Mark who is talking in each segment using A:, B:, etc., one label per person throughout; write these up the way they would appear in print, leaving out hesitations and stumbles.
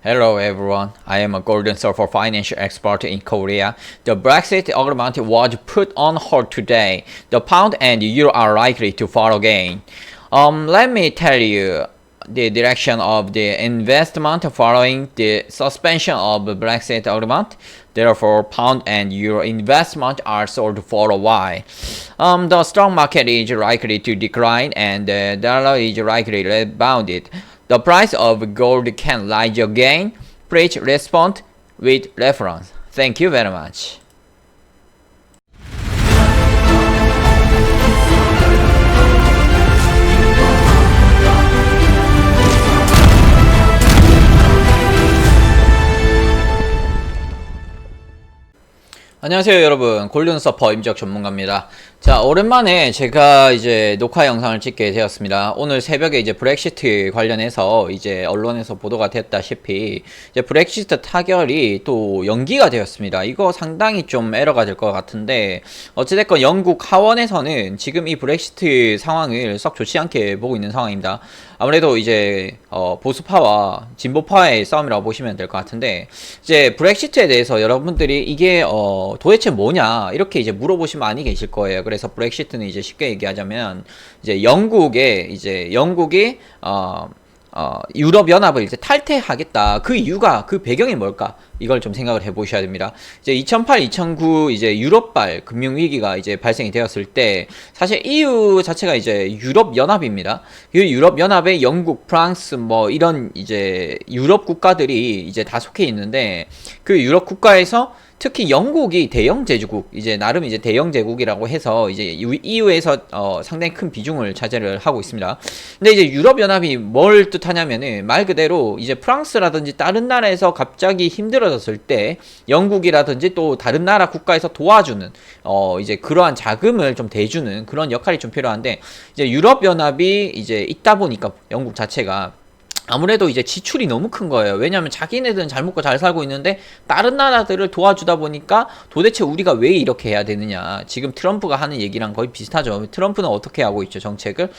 A: Hello everyone, I am a Golden Surfer financial expert in Korea. The Brexit agreement was put on hold today. The pound and euro are likely to fall again. Let me tell you the direction of the investment following the suspension of the Brexit agreement. Therefore, pound and euro investment are sold for a while. The stock market is likely to decline and the dollar is likely to rebound. The price of gold can rise again. Please respond with reference. Thank you very much. 안녕하세요 여러분, 골든서퍼 임적 전문가입니다. 자, 오랜만에 제가 이제 녹화 영상을 찍게 되었습니다. 오늘 새벽에 이제 브렉시트 관련해서 이제 언론에서 보도가 됐다시피 이제 브렉시트 타결이 또 연기가 되었습니다. 이거 상당히 좀 에러가 될 것 같은데, 어찌됐건 영국 하원에서는 지금 이 브렉시트 상황을 썩 좋지 않게 보고 있는 상황입니다. 아무래도 이제 보수파와 진보파의 싸움이라고 보시면 될 것 같은데, 이제 브렉시트에 대해서 여러분들이 이게 도대체 뭐냐 이렇게 이제 물어보시면 많이 계실 거예요. 그래서 브렉시트는 이제 쉽게 얘기하자면 이제 영국이 유럽 연합을 이제 탈퇴하겠다. 그 이유가, 그 배경이 뭘까? 이걸 좀 생각을 해보셔야 됩니다. 이제 2008, 2009 이제 유럽발 금융 위기가 이제 발생이 되었을 때, 사실 EU 자체가 이제 유럽 연합입니다. 그 유럽 연합에 영국, 프랑스 뭐 이런 이제 유럽 국가들이 이제 다 속해 있는데, 그 유럽 국가에서 특히 영국이 대영 제국국, 이제 나름 이제 대영 제국이라고 해서 이제 EU에서 상당히 큰 비중을 차지를 하고 있습니다. 근데 이제 유럽 연합이 뭘 뜻하냐면은 말 그대로 이제 프랑스라든지 다른 나라에서 갑자기 힘들어졌을 때 영국이라든지 또 다른 나라 국가에서 도와주는 이제 그러한 자금을 좀 대주는 그런 역할이 좀 필요한데, 이제 유럽 연합이 이제 있다 보니까 영국 자체가 아무래도 이제 지출이 너무 큰 거예요. 왜냐면 자기네들은 잘 먹고 잘 살고 있는데 다른 나라들을 도와주다 보니까 도대체 우리가 왜 이렇게 해야 되느냐. 지금 트럼프가 하는 얘기랑 거의 비슷하죠. 트럼프는 어떻게 하고 있죠, 정책을?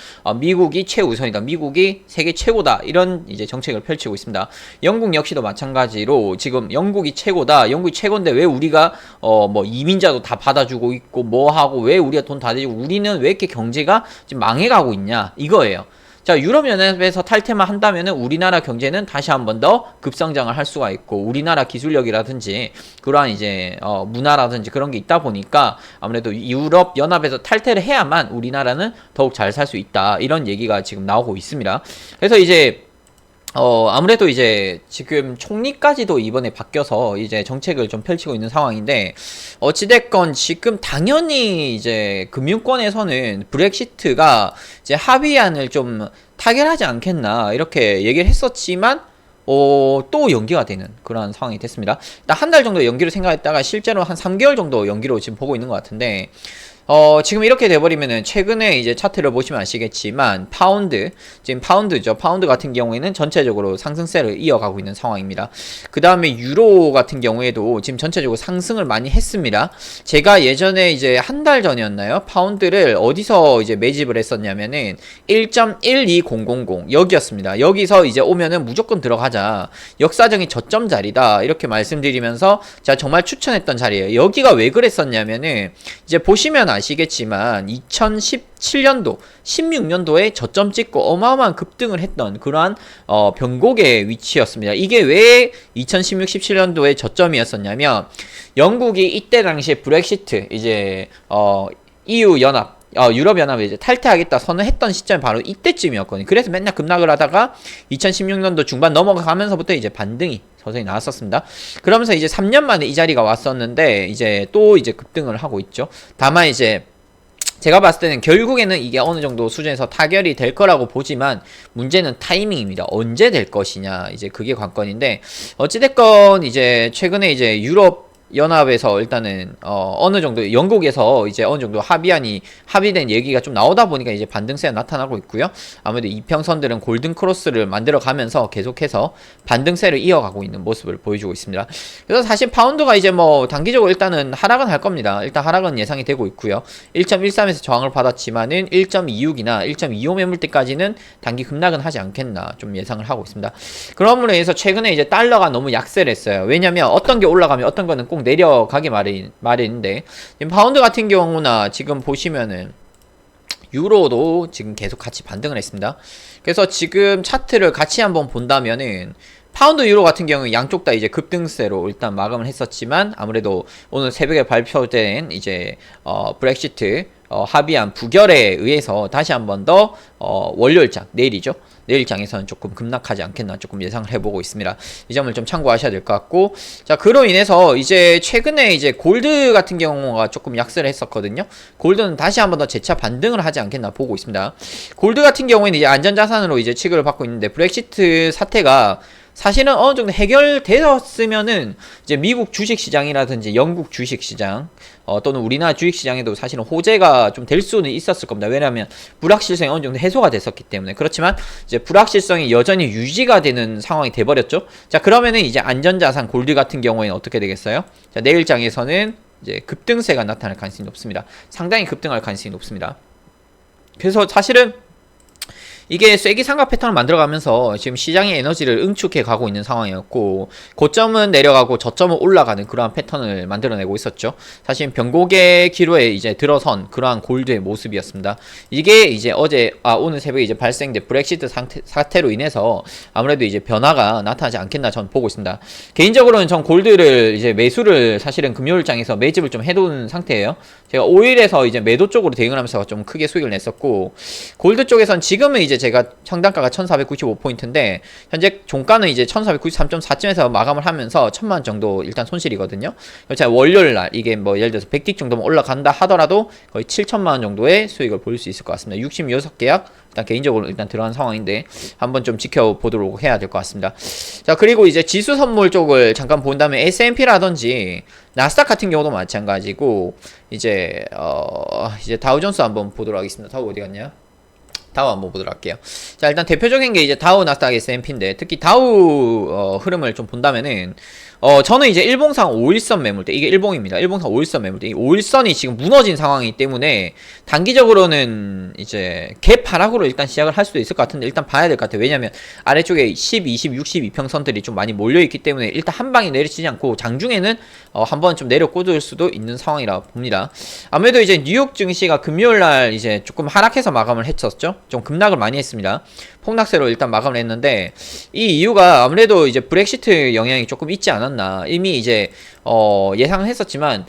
A: 미국이 최우선이다. 미국이 세계 최고다. 이런 이제 정책을 펼치고 있습니다. 영국 역시도 마찬가지로 지금 영국이 최고다. 영국이 최고인데 왜 우리가 뭐 이민자도 다 받아주고 있고 뭐 하고 왜 우리가 돈 다 대주고 우리는 왜 이렇게 경제가 지금 망해가고 있냐. 이거예요. 자, 유럽연합에서 탈퇴만 한다면은 우리나라 경제는 다시 한 번 더 급성장을 할 수가 있고, 우리나라 기술력이라든지 그러한 이제 문화라든지 그런 게 있다 보니까 아무래도 유럽연합에서 탈퇴를 해야만 우리나라는 더욱 잘 살 수 있다. 이런 얘기가 지금 나오고 있습니다. 그래서 이제 아무래도 이제 지금 총리까지도 이번에 바뀌어서 이제 정책을 좀 펼치고 있는 상황인데, 어찌됐건 지금 당연히 이제 금융권에서는 브렉시트가 이제 합의안을 좀 타결하지 않겠나 이렇게 얘기를 했었지만, 또 연기가 되는 그런 상황이 됐습니다. 일단 한 달 정도 연기로 생각했다가 실제로 한 3개월 정도 연기로 지금 보고 있는 것 같은데, 지금 이렇게 돼버리면은 최근에 이제 차트를 보시면 아시겠지만 지금 파운드죠. 파운드 같은 경우에는 전체적으로 상승세를 이어가고 있는 상황입니다. 그 다음에 유로 같은 경우에도 지금 전체적으로 상승을 많이 했습니다. 제가 예전에 이제 한 달 전이었나요? 파운드를 어디서 이제 매집을 했었냐면은 1.12000 여기였습니다. 여기서 이제 오면은 무조건 들어가자. 역사적인 저점 자리다. 이렇게 말씀드리면서 제가 정말 추천했던 자리예요. 여기가 왜 그랬었냐면은 이제 보시면 아시겠지만 2017년도, 16년도에 저점 찍고 어마어마한 급등을 했던 그러한 변곡의 위치였습니다. 이게 왜 2016, 17년도에 저점이었었냐면, 영국이 이때 당시에 브렉시트 이제 EU 연합 유럽연합을 이제 탈퇴하겠다 선언했던 시점이 바로 이때쯤이었거든요. 그래서 맨날 급락을 하다가 2016년도 중반 넘어가면서부터 이제 반등이 서서히 나왔었습니다. 그러면서 이제 3년 만에 이 자리가 왔었는데 이제 또 이제 급등을 하고 있죠. 다만 이제 제가 봤을 때는 결국에는 이게 어느 정도 수준에서 타결이 될 거라고 보지만, 문제는 타이밍입니다. 언제 될 것이냐, 이제 그게 관건인데, 어찌됐건 이제 최근에 이제 유럽 연합에서 일단은 어느 정도 영국에서 이제 어느 정도 합의된 얘기가 좀 나오다 보니까 이제 반등세가 나타나고 있고요. 아무래도 이평선들은 골든 크로스를 만들어 가면서 계속해서 반등세를 이어가고 있는 모습을 보여주고 있습니다. 그래서 사실 파운드가 이제 뭐 단기적으로 일단은 하락은 할 겁니다. 일단 하락은 예상이 되고 있고요. 1.13에서 저항을 받았지만은 1.26이나 1.25 매물대까지는 단기 급락은 하지 않겠나 좀 예상을 하고 있습니다. 그러므로 해서 최근에 이제 달러가 너무 약세를 했어요. 왜냐면 어떤 게 올라가면 어떤 거는 꼭 내려가기 마련인데, 지금 파운드 같은 경우나 지금 보시면은 유로도 지금 계속 같이 반등을 했습니다. 그래서 지금 차트를 같이 한번 본다면은 파운드 유로 같은 경우는 양쪽 다 이제 급등세로 일단 마감을 했었지만, 아무래도 오늘 새벽에 발표된 이제 브렉시트 합의안 부결에 의해서 다시 한번 더 월요일장 내일이죠. 내일장에서는 조금 급락하지 않겠나 조금 예상을 해보고 있습니다. 이 점을 좀 참고하셔야 될 것 같고, 자, 그로 인해서 이제 최근에 이제 골드 같은 경우가 조금 약세를 했었거든요. 골드는 다시 한번 더 재차 반등을 하지 않겠나 보고 있습니다. 골드 같은 경우에는 이제 안전자산으로 이제 취급을 받고 있는데, 브렉시트 사태가 사실은 어느 정도 해결되었으면은 이제 미국 주식시장이라든지 영국 주식시장 또는 우리나라 주식시장에도 사실은 호재가 좀 될 수는 있었을 겁니다. 왜냐하면 불확실성이 어느 정도 해소가 됐었기 때문에. 그렇지만 이제 불확실성이 여전히 유지가 되는 상황이 돼버렸죠. 자, 그러면은 이제 안전자산 골드 같은 경우에는 어떻게 되겠어요? 자, 내일장에서는 이제 급등세가 나타날 가능성이 높습니다. 상당히 급등할 가능성이 높습니다. 그래서 사실은 이게 쐐기 삼각 패턴을 만들어가면서 지금 시장의 에너지를 응축해 가고 있는 상황이었고, 고점은 내려가고 저점은 올라가는 그러한 패턴을 만들어내고 있었죠. 사실 변곡의 기로에 이제 들어선 그러한 골드의 모습이었습니다. 이게 이제 오늘 새벽에 이제 발생된 브렉시트 사태로 인해서 아무래도 이제 변화가 나타나지 않겠나 저는 보고 있습니다. 개인적으로는 전 골드를 이제 매수를 사실은 금요일장에서 매집을 좀 해둔 상태예요. 제가 5일에서 이제 매도 쪽으로 대응을 하면서 좀 크게 수익을 냈었고, 골드 쪽에선 지금은 이제 제가 청단가가 1495포인트인데 현재 종가는 이제 1493.4쯤에서 마감을 하면서 1000만 정도 일단 손실이거든요. 제가 월요일날 이게 뭐 예를 들어서 100틱 정도만 올라간다 하더라도 거의 7천만원 정도의 수익을 볼 수 있을 것 같습니다. 66계약 일단 개인적으로 일단 들어간 상황인데 한번 좀 지켜보도록 해야 될 것 같습니다. 자, 그리고 이제 지수 선물 쪽을 잠깐 본다면 S&P라든지 나스닥 같은 경우도 마찬가지고, 이제 다우존스 한번 보도록 하겠습니다. 다우 어디 갔냐? 다우 한번 보도록 할게요. 자, 일단 대표적인 게 이제 다우, 나스닥, S&P인데, 특히 다우 흐름을 좀 본다면은 저는 이제 일봉상 5일선 매물대, 이게 일봉입니다. 일봉상 5일선 매물대, 이 5일선이 지금 무너진 상황이기 때문에 단기적으로는 이제 갭 하락으로 일단 시작을 할 수도 있을 것 같은데, 일단 봐야 될 것 같아요. 왜냐면 아래쪽에 10, 20, 62평선들이 좀 많이 몰려있기 때문에 일단 한 방에 내리치지 않고 장중에는 한번 좀 내려 꽂을 수도 있는 상황이라 봅니다. 아무래도 이제 뉴욕 증시가 금요일날 이제 조금 하락해서 마감을 했었죠. 좀 급락을 많이 했습니다. 폭락세로 일단 마감을 했는데, 이 이유가 아무래도 이제 브렉시트 영향이 조금 있지 않았나. 이미 이제 예상을 했었지만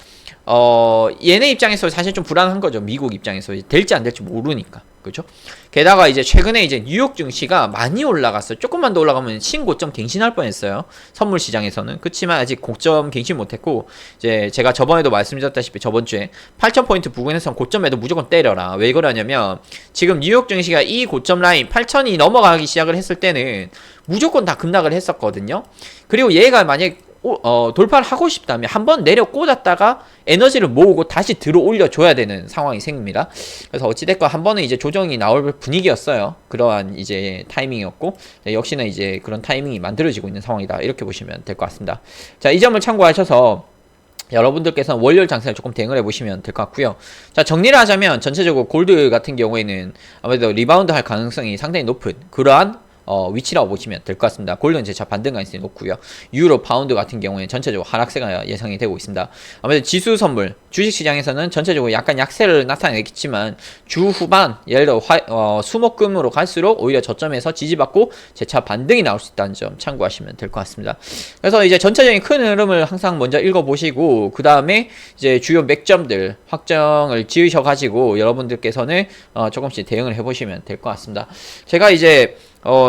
A: 얘네 입장에서 사실 좀 불안한 거죠. 미국 입장에서 될지 안 될지 모르니까. 그렇죠? 게다가 이제 최근에 이제 뉴욕 증시가 많이 올라갔어요. 조금만 더 올라가면 신고점 갱신할 뻔했어요. 선물 시장에서는. 그렇지만 아직 고점 갱신 못했고, 이제 제가 저번에도 말씀드렸다시피 저번 주에 8,000포인트 부근에서 고점에도 무조건 때려라. 왜 그러냐면 지금 뉴욕 증시가 이 고점 라인 8,000이 넘어가기 시작을 했을 때는 무조건 다 급락을 했었거든요. 그리고 얘가 만약 돌파를 하고 싶다면 한번 내려 꽂았다가 에너지를 모으고 다시 들어 올려줘야 되는 상황이 생깁니다. 그래서 어찌됐건 한 번은 이제 조정이 나올 분위기였어요. 그러한 이제 타이밍이었고, 역시나 이제 그런 타이밍이 만들어지고 있는 상황이다. 이렇게 보시면 될 것 같습니다. 자, 이 점을 참고하셔서 여러분들께서는 월요일 장세를 조금 대응을 해보시면 될 것 같고요. 자, 정리를 하자면 전체적으로 골드 같은 경우에는 아무래도 리바운드 할 가능성이 상당히 높은 그러한 위치라고 보시면 될 것 같습니다. 골드는 재차 반등 가능성이 높고요. 유로, 파운드 같은 경우에는 전체적으로 하락세가 예상이 되고 있습니다. 아무래도 지수 선물, 주식시장에서는 전체적으로 약간 약세를 나타내겠지만 주 후반, 예를 들어 수목금으로 갈수록 오히려 저점에서 지지받고 재차 반등이 나올 수 있다는 점 참고하시면 될 것 같습니다. 그래서 이제 전체적인 큰 흐름을 항상 먼저 읽어보시고, 그 다음에 이제 주요 맥점들 확정을 지으셔가지고 여러분들께서는 조금씩 대응을 해보시면 될 것 같습니다. 제가 이제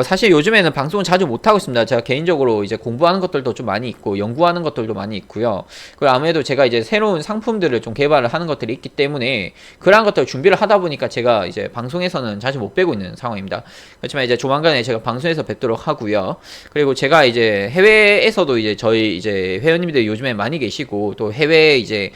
A: 사실 요즘에는 방송을 자주 못하고 있습니다. 제가 개인적으로 이제 공부하는 것들도 좀 많이 있고, 연구하는 것들도 많이 있고요. 그리고 아무래도 제가 이제 새로운 상품들을 좀 개발을 하는 것들이 있기 때문에, 그러한 것들을 준비를 하다 보니까 제가 이제 방송에서는 자주 못 뵈고 있는 상황입니다. 그렇지만 이제 조만간에 제가 방송에서 뵙도록 하고요. 그리고 제가 이제 해외에서도 이제 저희 이제 회원님들이 요즘에 많이 계시고, 또 해외 이제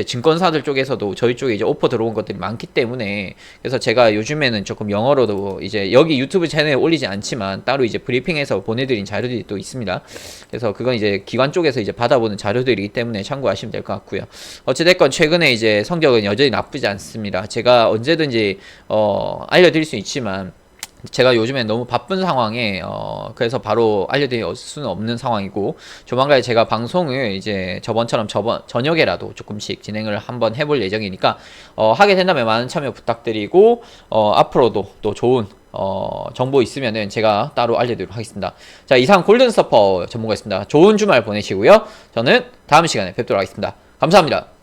A: 증권사들 쪽에서도 저희 쪽에 이제 오퍼 들어온 것들이 많기 때문에, 그래서 제가 요즘에는 조금 영어로도 이제 여기 유튜브 채널에 올리지 않지만 따로 이제 브리핑해서 보내드린 자료들이 또 있습니다. 그래서 그건 이제 기관 쪽에서 이제 받아보는 자료들이기 때문에 참고하시면 될 것 같고요. 어찌됐건 최근에 이제 성적은 여전히 나쁘지 않습니다. 제가 언제든지 알려드릴 수 있지만, 제가 요즘에 너무 바쁜 상황에 그래서 바로 알려드릴 수는 없는 상황이고, 조만간에 제가 방송을 이제 저번처럼 저녁에라도 조금씩 진행을 한번 해볼 예정이니까 하게 된다면 많은 참여 부탁드리고, 앞으로도 또 좋은 정보 있으면은 제가 따로 알려드리도록 하겠습니다. 자, 이상 골든 서퍼 전문가였습니다. 좋은 주말 보내시고요. 저는 다음 시간에 뵙도록 하겠습니다. 감사합니다.